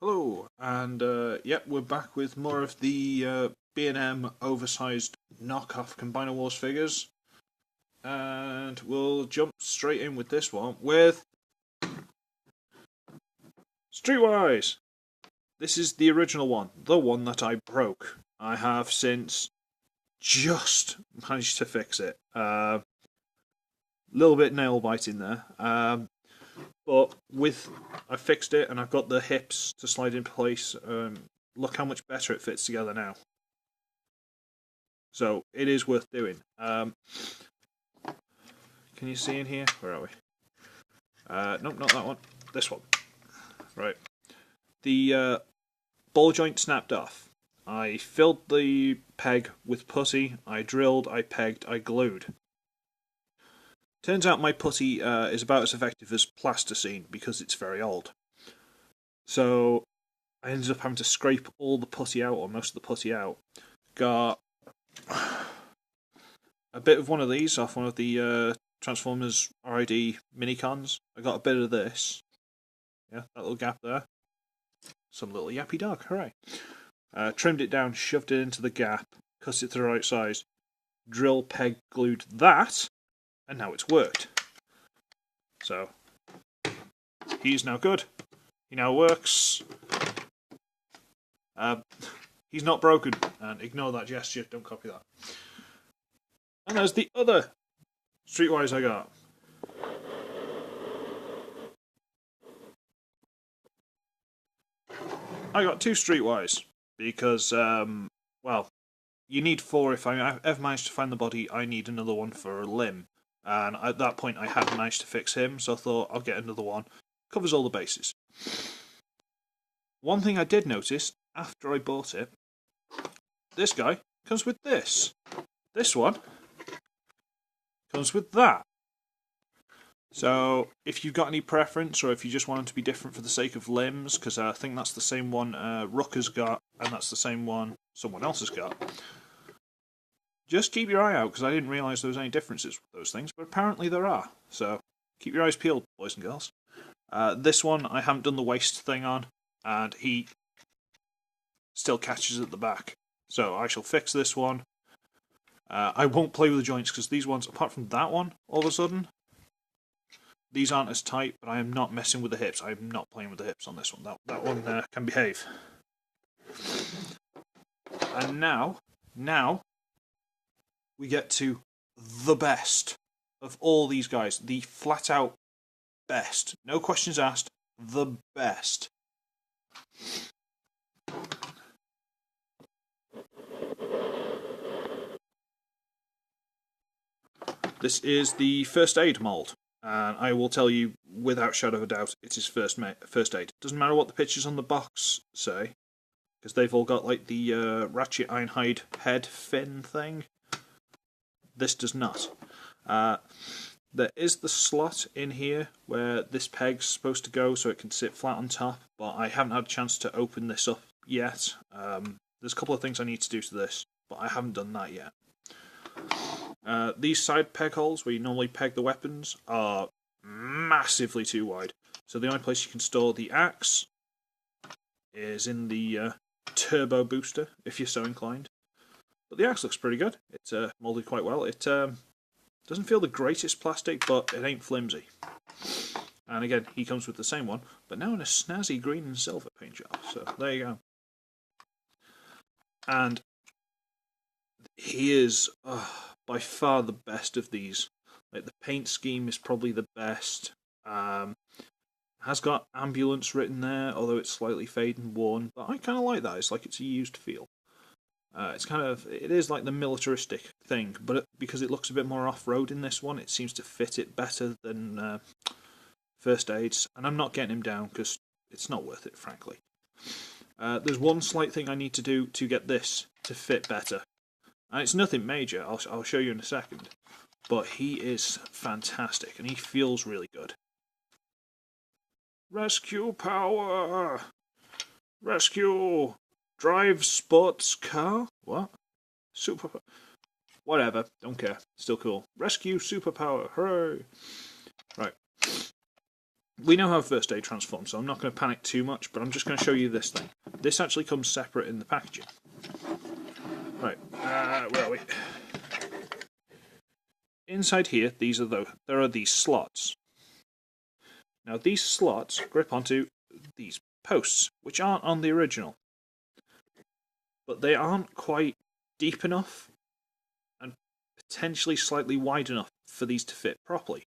Hello, and yep, we're back with more of the B&M oversized knockoff Combiner Wars figures, and we'll jump straight in with this one with Streetwise. This is the original one, the one that I broke. I have since just managed to fix it. Little bit nail biting there, but I fixed it and I've got the hips to slide in place. Look how much better it fits together now. So it is worth doing. Can you see in here? Where are we? Nope, not that one. This one. Right. The ball joint snapped off. I filled the peg with putty. I drilled, I pegged, I glued. Turns out my putty is about as effective as plasticine because it's very old. So I ended up having to scrape all the putty out, or most of the putty out. Got a bit of one of these off one of the Transformers RID minicons. I got a bit of this. Yeah, that little gap there. Some little yappy dog, hooray. Trimmed it down, shoved it into the gap, cut it to the right size, drill, peg, glued that, and now it's worked. So, he's now good. He now works. He's not broken, and ignore that gesture, don't copy that. And there's the other Streetwise I got. I got two Streetwise because, well, you need four. If I ever manage to find the body, I need another one for a limb. And at that point, I hadn't managed to fix him, so I thought I'll get another one. Covers all the bases. One thing I did notice after I bought it, this guy comes with this. This one comes with that. So, if you've got any preference, or if you just want them to be different for the sake of limbs, because I think that's the same one Rook has got, and that's the same one someone else has got, just keep your eye out, because I didn't realise there was any differences with those things, but apparently there are. So, keep your eyes peeled, boys and girls. This one, I haven't done the waist thing on, and he still catches at the back. So, I shall fix this one. I won't play with the joints, because these ones, apart from that one, all of a sudden, these aren't as tight, but I am not messing with the hips. I am not playing with the hips on this one. That one can behave. And now, we get to the best of all these guys. The flat out best. No questions asked. The best. This is the FirstAid mould. And I will tell you, without shadow of a doubt, it is FirstAid. Doesn't matter what the pictures on the box say, because they've all got like the Ratchet Ironhide head fin thing. This does not. There is the slot in here where this peg's supposed to go so it can sit flat on top, but I haven't had a chance to open this up yet. There's a couple of things I need to do to this, but I haven't done that yet. These side peg holes, where you normally peg the weapons, are massively too wide. So the only place you can store the axe is in the turbo booster, if you're so inclined. But the axe looks pretty good. It's moulded quite well. It doesn't feel the greatest plastic, but it ain't flimsy. And again, he comes with the same one, but now in a snazzy green and silver paint job. So there you go. And he is by far the best of these. Like, the paint scheme is probably the best. Has got ambulance written there, although it's slightly faded and worn. But I kind of like that. It's like it's a used feel. It is like the militaristic thing, but because it looks a bit more off-road in this one, it seems to fit it better than FirstAid's. And I'm not getting him down because it's not worth it, frankly. There's one slight thing I need to do to get this to fit better. And it's nothing major, I'll show you in a second. But he is fantastic, and he feels really good. Rescue power! Rescue! Drive sports car? What? Super... Whatever, don't care. Still cool. Rescue superpower, hooray! Right. we know how First Aid transforms, so I'm not going to panic too much, but I'm just going to show you this thing. This actually comes separate in the packaging. Right, where are we? Inside here, there are these slots. Now these slots grip onto these posts, which aren't on the original. But they aren't quite deep enough and potentially slightly wide enough for these to fit properly.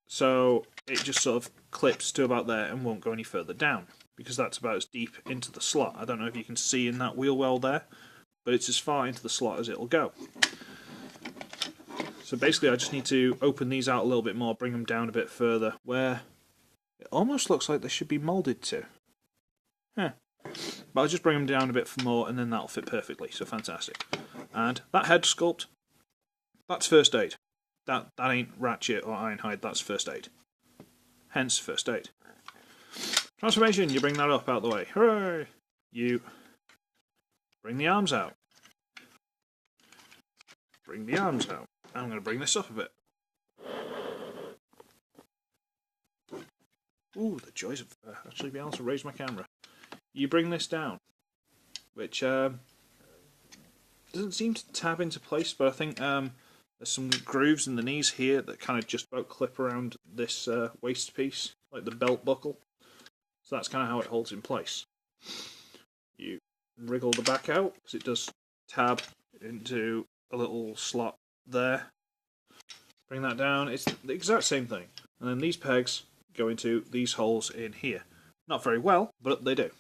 So it just sort of clips to about there and won't go any further down, because that's about as deep into the slot. I don't know if you can see in that wheel well there, but it's as far into the slot as it'll go. So basically I just need to open these out a little bit more, bring them down a bit further, where it almost looks like they should be moulded to. But I'll just bring them down a bit more and then that'll fit perfectly, so fantastic. And that head sculpt, that's First Aid. That ain't Ratchet or Ironhide, that's First Aid. Hence First Aid. Transformation, you bring that up out of the way. Hooray! You bring the arms out. Bring the arms out. I'm going to bring this up a bit. Ooh, the joys of actually being able to raise my camera. You bring this down, which doesn't seem to tab into place, but I think there's some grooves in the knees here that kind of just about clip around this waist piece, like the belt buckle. So that's kind of how it holds in place. You wriggle the back out, because it does tab into a little slot there. Bring that down, it's the exact same thing. And then these pegs go into these holes in here. Not very well, but they do,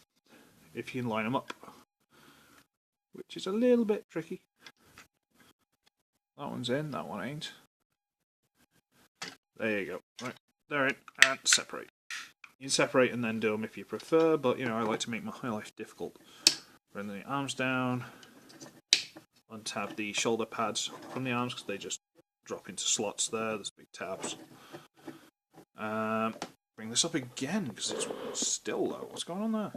if you can line them up. Which is a little bit tricky. That one's in, that one ain't. There you go. Right, they're in, and separate. You can separate and then do them if you prefer, but you know, I like to make my life difficult. Bring the arms down, untab the shoulder pads from the arms because they just drop into slots there, there's big tabs. Bring this up again because it's still low. What's going on there?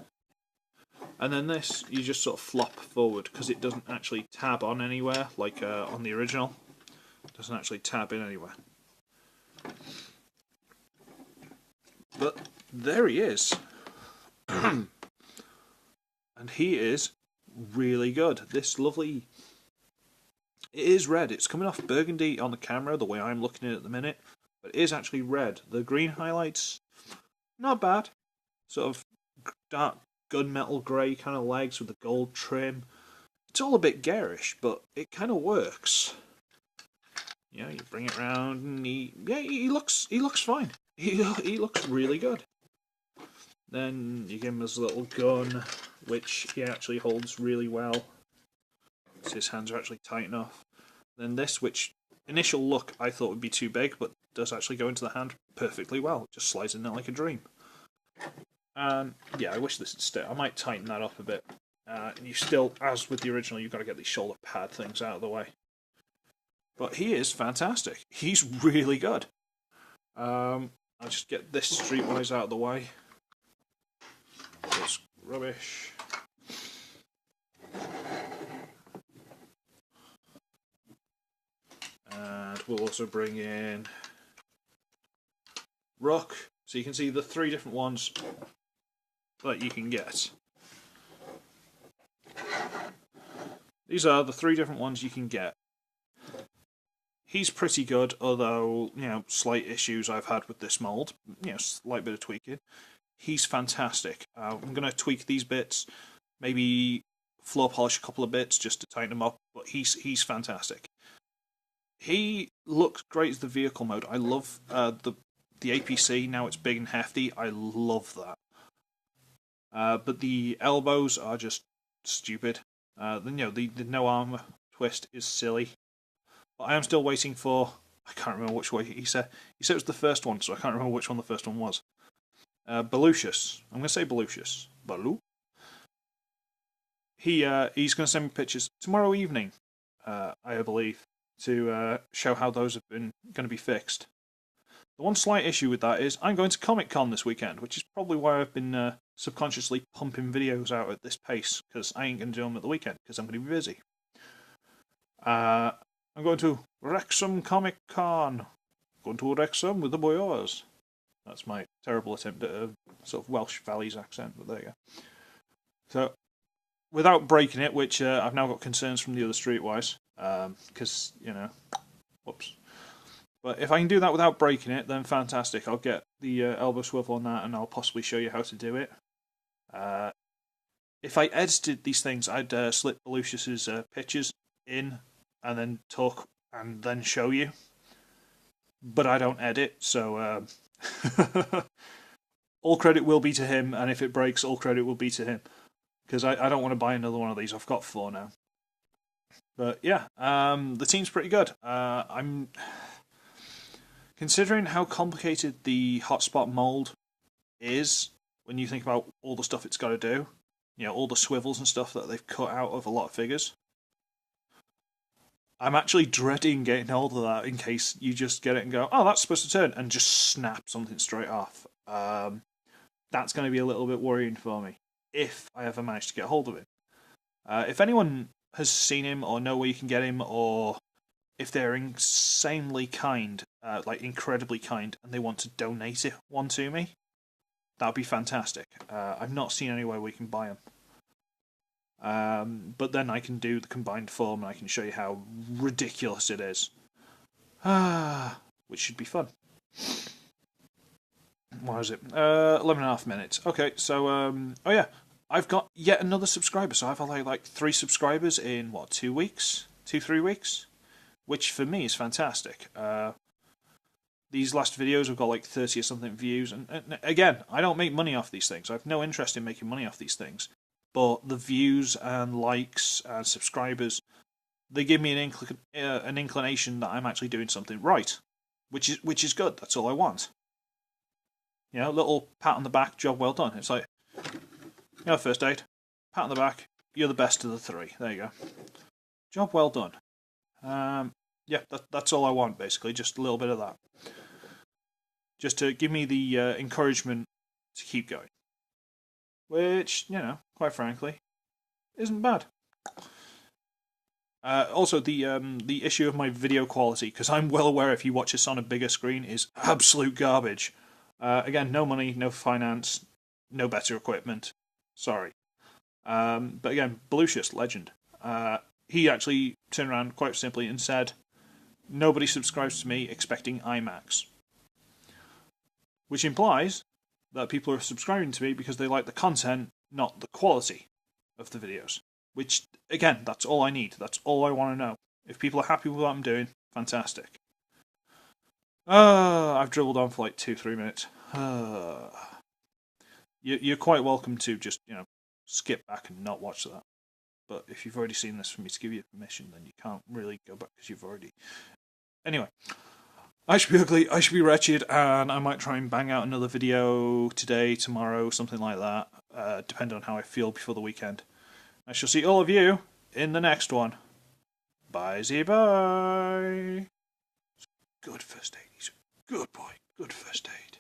And then this, you just sort of flop forward because it doesn't actually tab on anywhere, like on the original. It doesn't actually tab in anywhere. But there he is. And he is really good. This lovely... It is red. It's coming off burgundy on the camera, the way I'm looking at it at the minute. But it is actually red. The green highlights, not bad. Sort of dark gunmetal grey kind of legs with the gold trim. It's all a bit garish, but it kind of works. You know, you bring it round and he looks fine. He looks really good. Then you give him his little gun, which he actually holds really well. So his hands are actually tight enough. Then this, which initial look I thought would be too big, but does actually go into the hand perfectly well. It just slides in there like a dream. Yeah, I wish this would stay. I might tighten that up a bit. And you still, as with the original, you've got to get these shoulder pad things out of the way. But he is fantastic. He's really good. I'll just get this Streetwise out of the way. This rubbish. And we'll also bring in Rook, so you can see the 3 different ones that you can get. These are the 3 different ones you can get. He's pretty good, although, you know, slight issues I've had with this mould. You know, slight bit of tweaking. He's fantastic. I'm going to tweak these bits, maybe floor polish a couple of bits just to tighten them up, but he's fantastic. He looks great as the vehicle mode. I love the APC, now it's big and hefty. I love that. But the elbows are just stupid. You know, the no armor twist is silly. But I am still waiting for... I can't remember which way he said. He said it was the first one, so I can't remember which one the first one was. Belucius. I'm going to say Belucius. Baloo? He's going to send me pictures tomorrow evening, I believe, to show how those have been going to be fixed. The one slight issue with that is I'm going to Comic Con this weekend, which is probably why I've been subconsciously pumping videos out at this pace, because I ain't going to do them at the weekend, because I'm going to be busy. I'm going to Wrexham Comic Con. Going to Wrexham with the boys. That's my terrible attempt at a sort of Welsh Valleys accent, but there you go. So, without breaking it, which I've now got concerns from the other Streetwise, because, whoops. But if I can do that without breaking it, then fantastic. I'll get the elbow swivel on that, and I'll possibly show you how to do it. If I edited these things, I'd slip Lucius's pictures in, and then talk, and then show you. But I don't edit, so all credit will be to him, and if it breaks, all credit will be to him. Because I don't want to buy another one of these. I've got 4 now. But yeah, the team's pretty good. I'm considering how complicated the hotspot mold is when you think about all the stuff it's got to do. All the swivels and stuff that they've cut out of a lot of figures. I'm actually dreading getting hold of that in case you just get it and go, oh, that's supposed to turn, and just snap something straight off. That's going to be a little bit worrying for me, if I ever manage to get hold of it. If anyone has seen him, or know where you can get him, or if they're insanely kind, like incredibly kind, and they want to donate one to me, that would be fantastic. I've not seen anywhere we can buy them. But then I can do the combined form, and I can show you how ridiculous it is. Which should be fun. What is it? 11.5 minutes. Okay, so, oh yeah, I've got yet another subscriber. So I've had like 3 subscribers in, 2 weeks? 2-3 weeks? Which for me is fantastic. These last videos have got like 30 or something views. And again, I don't make money off these things. I have no interest in making money off these things. But the views and likes and subscribers, they give me an inclination that I'm actually doing something right. Which is good. That's all I want. A little pat on the back, job well done. It's like, FirstAid, pat on the back, you're the best of the 3. There you go. Job well done. Yeah, that's all I want, basically, just a little bit of that. Just to give me the encouragement to keep going. Which, quite frankly, isn't bad. Also, the issue of my video quality, because I'm well aware if you watch this on a bigger screen, is absolute garbage. Again, no money, no finance, no better equipment. Sorry. But again, Lucius, legend. He actually turned around quite simply and said, nobody subscribes to me expecting IMAX. Which implies that people are subscribing to me because they like the content, not the quality of the videos. Which, again, that's all I need. That's all I want to know. If people are happy with what I'm doing, fantastic. I've dribbled on for like 2-3 minutes. You're quite welcome to just, skip back and not watch that. But if you've already seen this for me to give you permission, then you can't really go back because you've already... Anyway, I should be ugly, I should be wretched, and I might try and bang out another video today, tomorrow, something like that, depending on how I feel before the weekend. I shall see all of you in the next one. Bye-bye. Good first aid. He's a good boy. Good first aid.